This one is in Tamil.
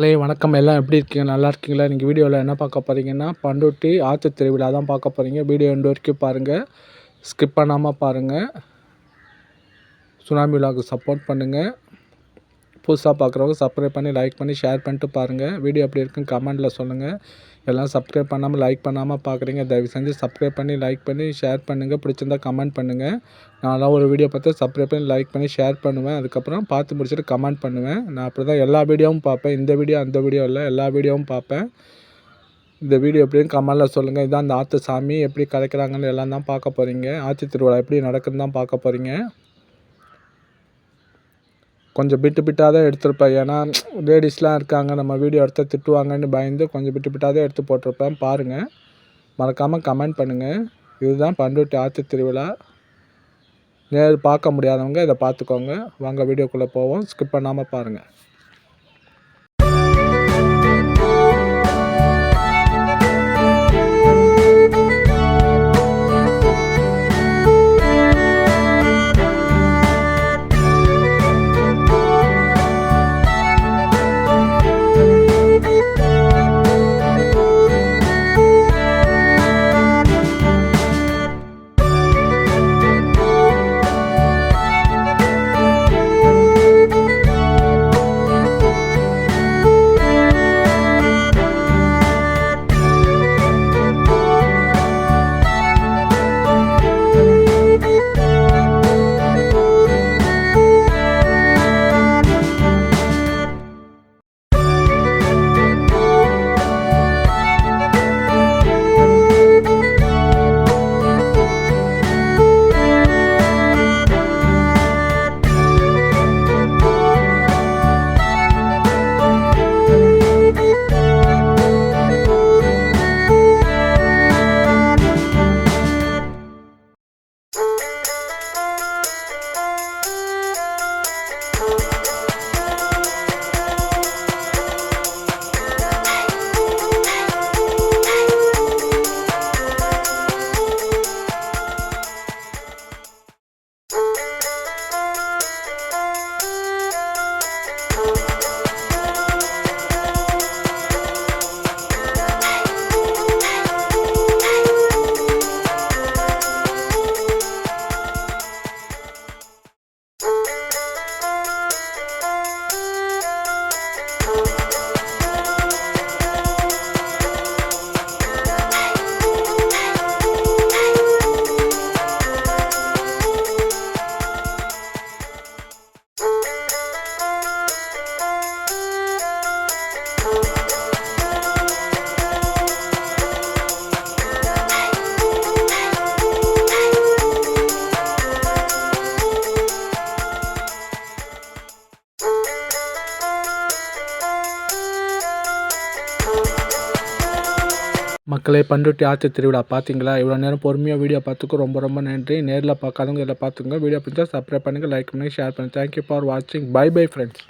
வணக்கம். எல்லாம் எப்படி இருக்கீங்க? நல்லா இருக்கீங்களா? இன்றைக்கி வீடியோவில் என்ன பார்க்க போகிறீங்கன்னா, பண்ருட்டி ஆற்று திருவிழா தான் பார்க்க போகிறீங்க. வீடியோ எண்டு வரைக்கும் பாருங்கள், ஸ்கிப் பண்ணாமல் பாருங்கள். சுனாமி விலாக்கு சப்போர்ட் பண்ணுங்கள். புதுசாக பார்க்குறவங்க சப்ஸ்கிரைப் பண்ணி லைக் பண்ணி ஷேர் பண்ணிட்டு பாருங்கள். வீடியோ எப்படி இருக்குன்னு கமெண்ட்டில் சொல்லுங்கள். எல்லாம் சப்ஸ்கிரைப் பண்ணாமல் லைக் பண்ணாமல் பார்க்குறீங்க, தயவு செஞ்சு சப்ஸ்கிரைப் பண்ணி லைக் பண்ணி ஷேர் பண்ணுங்கள். பிடிச்சிருந்தா கமெண்ட் பண்ணுங்கள். நான்லாம் ஒரு வீடியோ பார்த்து சப்ஸ்கிரைப் பண்ணி லைக் பண்ணி ஷேர் பண்ணுவேன். அதுக்கப்புறம் பார்த்து முடிச்சுட்டு கமெண்ட் பண்ணுவேன். நான் அப்படி தான் எல்லா வீடியோவும் பார்ப்பேன். இந்த வீடியோ அந்த வீடியோ இல்லை, எல்லா வீடியோவும் பார்ப்பேன். இந்த வீடியோ எப்படின்னு கமெண்ட்டில் சொல்லுங்கள். இதுதான் அந்த ஆற்று சாமி எப்படி கலைக்கிறாங்கன்னு எல்லாம் தான் பார்க்க போகிறீங்க. ஆற்று திருவிழா எப்படி நடக்குதுன்னு தான் பார்க்க போகிறீங்க. கொஞ்சம் பிட்டாக தான் எடுத்திருப்பேன். ஏன்னா லேடிஸ்லாம் இருக்காங்க, நம்ம வீடியோ எடுத்தால் திட்டுவாங்கன்னு பயந்து கொஞ்சம் பிட்டாக தான் எடுத்து போட்டிருப்பேன். பாருங்கள், மறக்காமல் கமெண்ட் பண்ணுங்கள். இதுதான் பண்ருட்டி ஆற்று திருவிழா. பார்க்க முடியாதவங்க இதை பார்த்துக்கோங்க. வாங்க வீடியோக்குள்ளே போவோம். ஸ்கிப் பண்ணாமல் பாருங்கள். மக்களே, பண்ருட்டி ஆற்று திருவிழா பார்த்தீங்களா? இவ்வளோ நேரம் பொறுமையாக வீடியோ பார்த்துக்கு ரொம்ப ரொம்ப நன்றி. நேரில் பார்க்காதவங்க இதில் பார்த்துங்க. வீடியோ பிடிச்சா சப்ஸ்கிரைப் பண்ணுங்கள், லைக் பண்ணுங்கள், ஷேர் பண்ணுங்கள். தேங்க்யூ ஃபார் வாட்சிங். Bye bye friends.